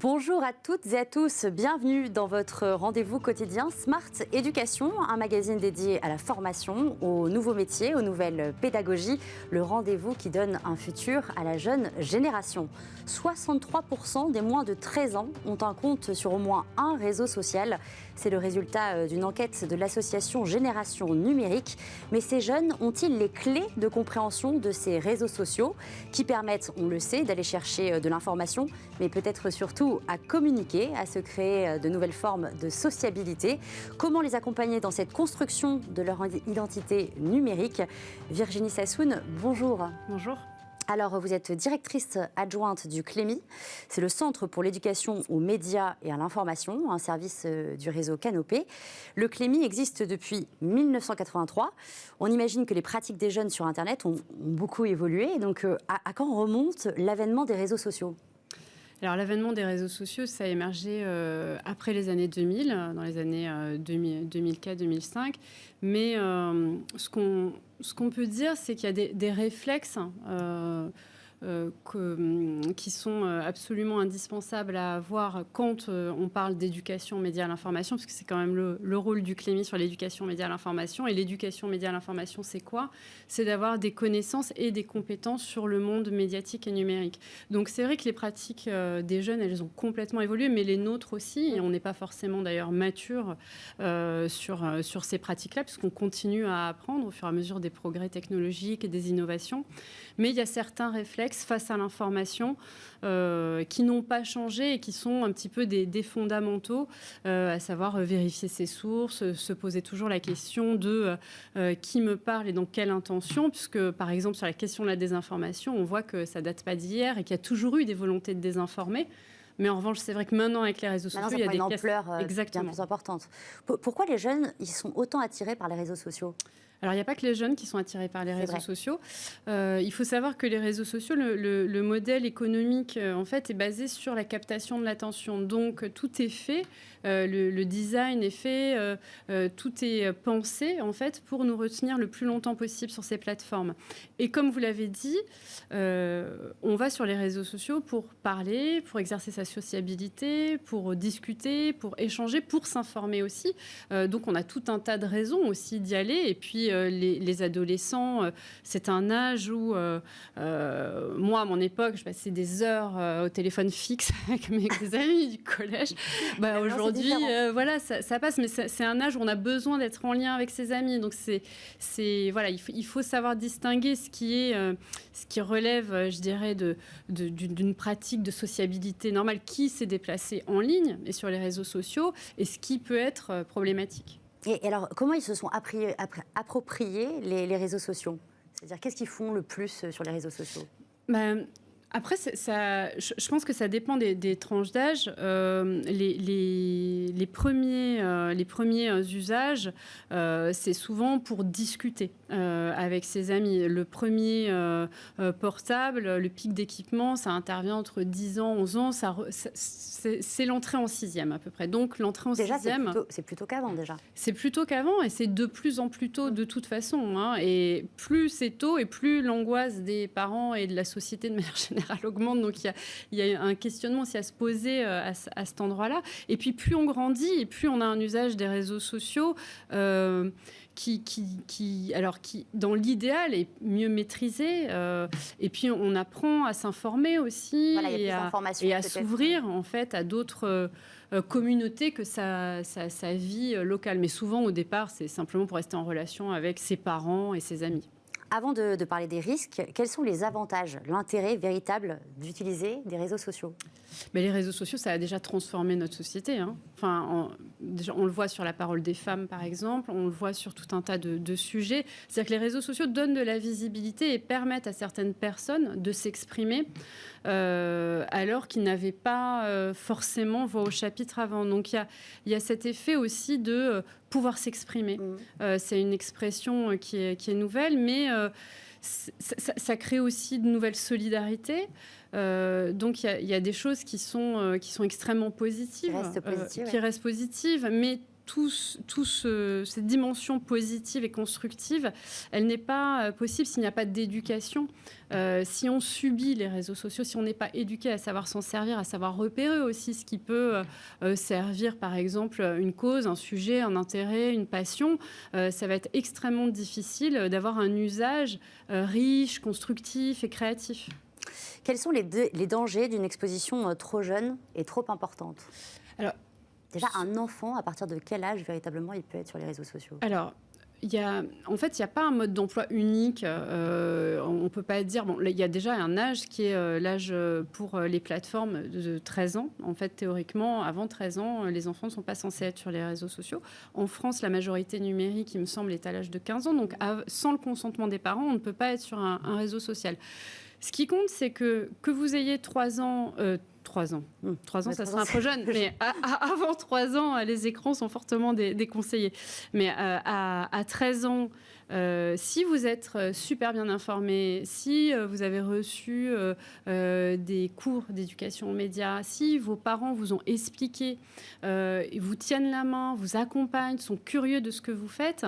Bonjour à toutes et à tous, bienvenue dans votre rendez-vous quotidien Smart Éducation, un magazine dédié à la formation, aux nouveaux métiers, aux nouvelles pédagogies, le rendez-vous qui donne un futur à la jeune génération. 63% des moins de 13 ans ont un compte sur au moins un réseau social. C'est le résultat d'une enquête de l'association Génération Numérique. Mais ces jeunes ont-ils les clés de compréhension de ces réseaux sociaux qui permettent, on le sait, d'aller chercher de l'information, mais peut-être surtout à communiquer, à se créer de nouvelles formes de sociabilité. Comment les accompagner dans cette construction de leur identité numérique? Virginie Sassoun, bonjour. Bonjour. Alors, vous êtes directrice adjointe du Clémy. C'est le Centre pour l'éducation aux médias et à l'information, un service du réseau Canopé. Le Clémy existe depuis 1983. On imagine que les pratiques des jeunes sur Internet ont beaucoup évolué. Donc, à quand remonte l'avènement des réseaux sociaux ? Alors, l'avènement des réseaux sociaux, ça a émergé après les années 2000, dans les années 2004-2005. Mais ce qu'on peut dire, c'est qu'il y a des réflexes qui sont absolument indispensables à avoir quand on parle d'éducation média à l'information, parce que c'est quand même le rôle du Clémy sur l'éducation média à l'information. Et l'éducation média à l'information, c'est quoi? C'est d'avoir des connaissances et des compétences sur le monde médiatique et numérique. Donc c'est vrai que les pratiques des jeunes, elles ont complètement évolué, mais les nôtres aussi, et on n'est pas forcément d'ailleurs mature sur ces pratiques-là, puisqu'on continue à apprendre au fur et à mesure des progrès technologiques et des innovations. Mais il y a certains réflexes face à l'information qui n'ont pas changé et qui sont un petit peu des fondamentaux, à savoir vérifier ses sources, se poser toujours la question de qui me parle et dans quelle intention, puisque par exemple sur la question de la désinformation, on voit que ça date pas d'hier et qu'il y a toujours eu des volontés de désinformer. Mais en revanche, c'est vrai que maintenant, avec les réseaux sociaux, il y a une ampleur bien plus importante. Pourquoi les jeunes ils sont autant attirés par les réseaux sociaux ? Alors, il n'y a pas que les jeunes qui sont attirés par les réseaux sociaux. Il faut savoir que les réseaux sociaux, le modèle économique, en fait, est basé sur la captation de l'attention. Donc, tout est fait, le design est fait, tout est pensé, en fait, pour nous retenir le plus longtemps possible sur ces plateformes. Et comme vous l'avez dit, on va sur les réseaux sociaux pour parler, pour exercer sa sociabilité, pour discuter, pour échanger, pour s'informer aussi. Donc, on a tout un tas de raisons aussi d'y aller. Et puis, les adolescents, c'est un âge où, moi, à mon époque, je passais des heures au téléphone fixe avec mes amis du collège. Aujourd'hui, voilà, ça passe, mais c'est un âge où on a besoin d'être en lien avec ses amis. Donc, voilà, il faut savoir distinguer ce qui relève, je dirais, d'une pratique de sociabilité normale qui s'est déplacée en ligne et sur les réseaux sociaux, et ce qui peut être problématique. Et alors, comment ils se sont appropriés les réseaux sociaux? C'est-à-dire, qu'est-ce qu'ils font le plus sur les réseaux sociaux? Après, je pense que ça dépend des tranches d'âge. Les premiers usages, c'est souvent pour discuter avec ses amis. Le premier portable, le pic d'équipement, ça intervient entre 10 ans, 11 ans. C'est l'entrée en 6e à peu près. Donc, l'entrée en 6e... C'est plutôt qu'avant, déjà. C'est plutôt qu'avant, et c'est de plus en plus tôt de toute façon. Hein. Et plus c'est tôt, et plus l'angoisse des parents et de la société de manière générale augmente. Donc, il y a un questionnement aussi à se poser à cet endroit-là. Et puis, plus on grandit et plus on a un usage des réseaux sociaux qui, dans l'idéal, est mieux maîtrisé. Et puis, on apprend à s'informer aussi et à s'ouvrir, en fait, à d'autres communautés que sa vie locale. Mais souvent, au départ, c'est simplement pour rester en relation avec ses parents et ses amis. Avant de parler des risques, quels sont les avantages, l'intérêt véritable d'utiliser des réseaux sociaux? Les réseaux sociaux, ça a déjà transformé notre société. Hein. Enfin, déjà, on le voit sur la parole des femmes, par exemple. On le voit sur tout un tas de sujets. C'est-à-dire que les réseaux sociaux donnent de la visibilité et permettent à certaines personnes de s'exprimer alors qu'ils n'avaient pas forcément voix au chapitre avant. Donc, il y a cet effet aussi de pouvoir s'exprimer. C'est une expression qui est nouvelle, mais ça crée aussi de nouvelles solidarités. Donc, il y a des choses qui sont extrêmement positives, qui restent positives, mais cette dimension positive et constructive, elle n'est pas possible s'il n'y a pas d'éducation. Si on subit les réseaux sociaux, si on n'est pas éduqué à savoir s'en servir, à savoir repérer aussi ce qui peut servir, par exemple, une cause, un sujet, un intérêt, une passion, ça va être extrêmement difficile d'avoir un usage riche, constructif et créatif. Quels sont les dangers d'une exposition trop jeune et trop importante? Alors, déjà, un enfant, à partir de quel âge véritablement il peut être sur les réseaux sociaux? Alors, il n'y a pas un mode d'emploi unique. On ne peut pas dire... Bon, il y a déjà un âge qui est l'âge pour les plateformes de 13 ans. En fait, théoriquement, avant 13 ans, les enfants ne sont pas censés être sur les réseaux sociaux. En France, la majorité numérique, il me semble, est à l'âge de 15 ans. Donc, sans le consentement des parents, on ne peut pas être sur un réseau social. Ce qui compte, c'est que vous ayez 3 ans... 3 ans. 3 ans, ça sera un peu jeune. Mais avant 3 ans, les écrans sont fortement déconseillés. Mais à 13 ans, si vous êtes super bien informé, si vous avez reçu des cours d'éducation aux médias, si vos parents vous ont expliqué, vous tiennent la main, vous accompagnent, sont curieux de ce que vous faites,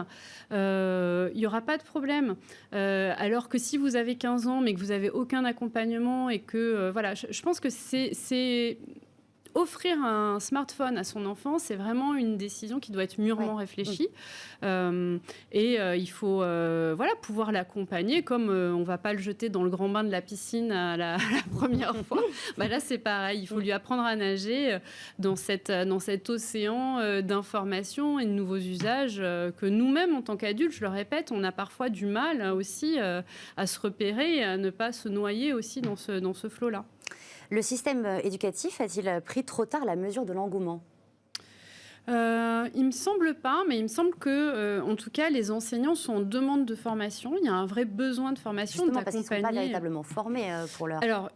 il n'y aura pas de problème. Alors que si vous avez 15 ans, mais que vous n'avez aucun accompagnement et que... voilà, je pense que c'est offrir un smartphone à son enfant, c'est vraiment une décision qui doit être mûrement réfléchie. Il faut pouvoir l'accompagner, comme on ne va pas le jeter dans le grand bain de la piscine à la première fois. Là, c'est pareil. Il faut lui apprendre à nager dans cet océan d'informations et de nouveaux usages que nous-mêmes, en tant qu'adultes, je le répète, on a parfois du mal aussi à se repérer et à ne pas se noyer aussi dans ce flot-là. Le système éducatif a-t-il pris trop tard la mesure de l'engouement ? Il ne me semble pas, mais il me semble que, en tout cas, les enseignants sont en demande de formation. Il y a un vrai besoin de formation, d'accompagner. Parce qu'ils ne sont pas véritablement formés pour leur... Alors,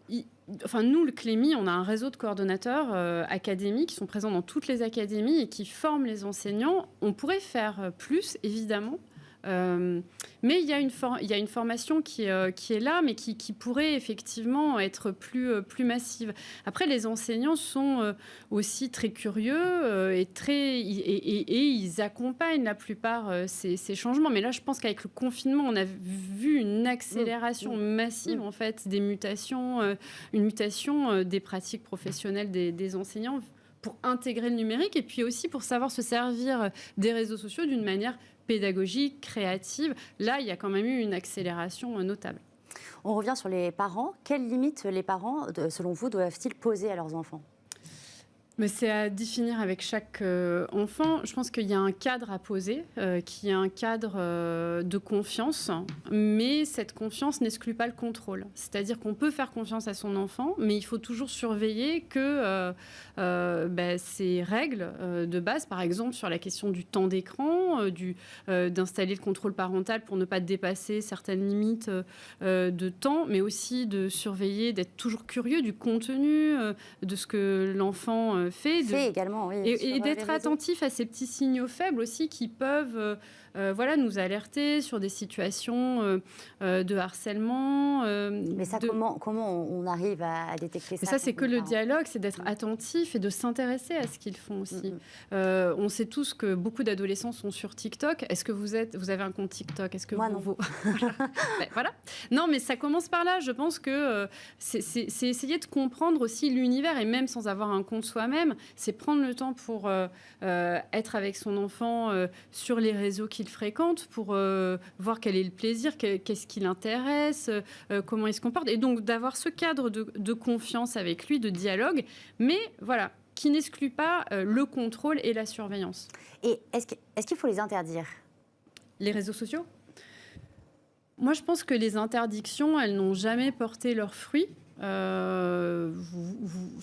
nous, le Clémy, on a un réseau de coordonnateurs académiques qui sont présents dans toutes les académies et qui forment les enseignants. On pourrait faire plus, évidemment. Mais il y a une formation qui est là, mais qui pourrait effectivement être plus massive. Après, les enseignants sont aussi très curieux et ils accompagnent la plupart ces changements. Mais là, je pense qu'avec le confinement, on a vu une accélération massive en fait des mutations, une mutation des pratiques professionnelles des enseignants pour intégrer le numérique et puis aussi pour savoir se servir des réseaux sociaux d'une manière pédagogique, créative. Là, il y a quand même eu une accélération notable. On revient sur les parents. Quelles limites les parents, selon vous, doivent-ils poser à leurs enfants ? Mais c'est à définir avec chaque enfant. Je pense qu'il y a un cadre à poser, qui est un cadre de confiance, mais cette confiance n'exclut pas le contrôle. C'est-à-dire qu'on peut faire confiance à son enfant, mais il faut toujours surveiller que ces règles de base, par exemple sur la question du temps d'écran, d'installer le contrôle parental pour ne pas dépasser certaines limites de temps, mais aussi de surveiller, d'être toujours curieux du contenu, de ce que l'enfant fait également, oui, et d'être attentif à ces petits signaux faibles aussi qui peuvent nous alerter sur des situations de harcèlement. Mais ça, comment on arrive à détecter ça? Mais ça, c'est que le dialogue, c'est d'être attentif et de s'intéresser à ce qu'ils font aussi. On sait tous que beaucoup d'adolescents sont sur TikTok. Est-ce que vous avez un compte TikTok? Est-ce que Moi, non. Voilà. Non, mais ça commence par là. Je pense que c'est essayer de comprendre aussi l'univers, et même sans avoir un compte soi-même, c'est prendre le temps pour être avec son enfant sur les réseaux qu'il fréquente, pour voir quel est le plaisir, qu'est-ce qui l'intéresse, comment il se comporte, et donc d'avoir ce cadre de confiance avec lui, de dialogue, mais voilà, qui n'exclut pas le contrôle et la surveillance. Et est-ce qu'il faut les interdire? Les réseaux sociaux? Moi, je pense que les interdictions, elles n'ont jamais porté leurs fruits.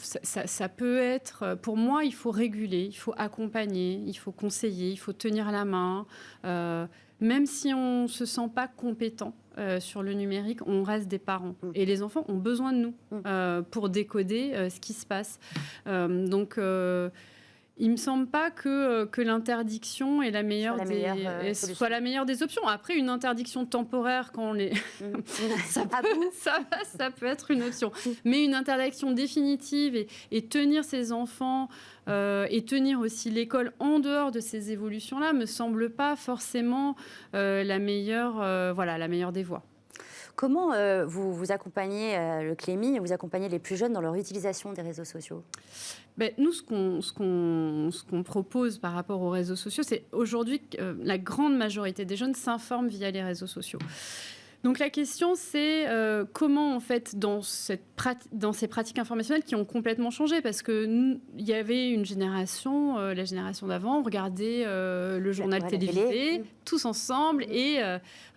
Ça peut être... Pour moi, il faut réguler, il faut accompagner, il faut conseiller, il faut tenir la main. Même si on ne se sent pas compétent sur le numérique, on reste des parents. Et les enfants ont besoin de nous pour décoder ce qui se passe. Donc... Il me semble pas que l'interdiction est la meilleure soit la meilleure des options. Après, une interdiction temporaire quand on les ça peut être une option. Mais une interdiction définitive et tenir ses enfants et tenir aussi l'école en dehors de ces évolutions-là me semble pas forcément la meilleure des voies. Comment vous accompagnez le Clémy, vous accompagnez les plus jeunes dans leur utilisation des réseaux sociaux ? Nous, ce qu'on propose par rapport aux réseaux sociaux, c'est aujourd'hui que la grande majorité des jeunes s'informent via les réseaux sociaux. Donc la question, c'est comment, en fait, dans ces pratiques informationnelles qui ont complètement changé, parce qu'il y avait une génération, la génération d'avant, on regardait le journal télévisé, tous ensemble, et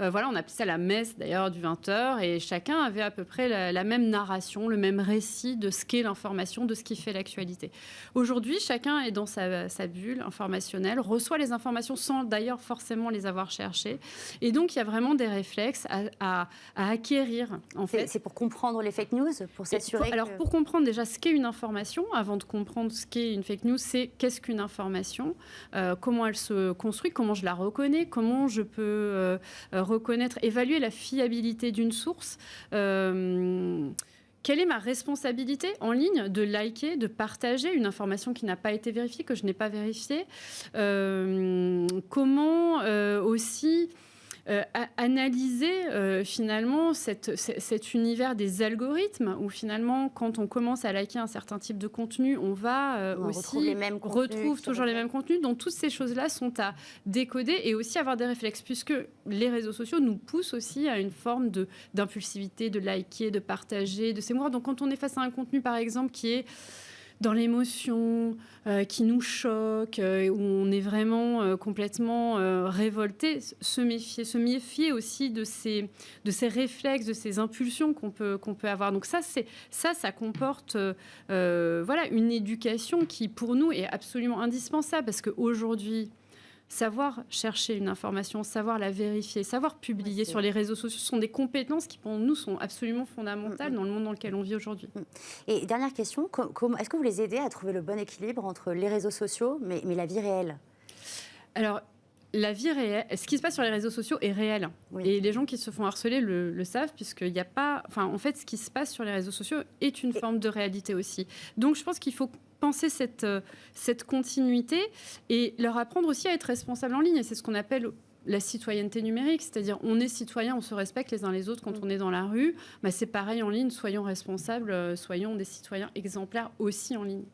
voilà, on appelait ça la messe, d'ailleurs, du 20h, et chacun avait à peu près la même narration, le même récit de ce qu'est l'information, de ce qui fait l'actualité. Aujourd'hui, chacun est dans sa bulle informationnelle, reçoit les informations sans d'ailleurs forcément les avoir cherchées, et donc il y a vraiment des réflexes à acquérir, en fait. C'est pour comprendre les fake news, pour s'assurer pour comprendre déjà ce qu'est une information, avant de comprendre ce qu'est une fake news, c'est qu'est-ce qu'une information, comment elle se construit, comment je la reconnais, comment je peux reconnaître, évaluer la fiabilité d'une source. Quelle est ma responsabilité en ligne de liker, de partager une information qui n'a pas été vérifiée, que je n'ai pas vérifiée. Comment aussi analyser finalement cet univers des algorithmes où finalement quand on commence à liker un certain type de contenu, on va aussi retrouve toujours les mêmes contenus. Donc toutes ces choses-là sont à décoder et aussi avoir des réflexes puisque les réseaux sociaux nous poussent aussi à une forme d'impulsivité, de liker, de partager, de s'émouvoir. Donc quand on est face à un contenu par exemple qui est dans l'émotion, qui nous choque, où on est vraiment complètement révolté, se méfier aussi de ces réflexes, de ces impulsions qu'on peut avoir. Donc ça comporte une éducation qui, pour nous, est absolument indispensable, parce qu'aujourd'hui, savoir chercher une information, savoir la vérifier, savoir publier sur les réseaux sociaux sont des compétences qui, pour nous, sont absolument fondamentales dans le monde dans lequel on vit aujourd'hui. Et dernière question, est-ce que vous les aidez à trouver le bon équilibre entre les réseaux sociaux mais la vie réelle ? Alors, la vie réelle, ce qui se passe sur les réseaux sociaux est réel. Oui. Et les gens qui se font harceler le savent, puisqu'il n'y a pas... Enfin, en fait, ce qui se passe sur les réseaux sociaux est une forme de réalité aussi. Donc, je pense qu'il faut penser cette continuité et leur apprendre aussi à être responsables en ligne. Et c'est ce qu'on appelle la citoyenneté numérique, c'est-à-dire on est citoyen, on se respecte les uns les autres quand on est dans la rue. C'est pareil en ligne, soyons responsables, soyons des citoyens exemplaires aussi en ligne.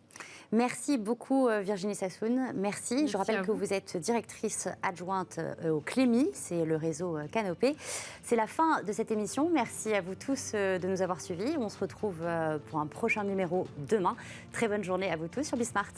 Merci beaucoup Virginie Sassoun, merci. Je rappelle que vous êtes directrice adjointe au Clémy, c'est le réseau Canopé. C'est la fin de cette émission, merci à vous tous de nous avoir suivis. On se retrouve pour un prochain numéro demain. Très bonne journée à vous tous sur Bismart.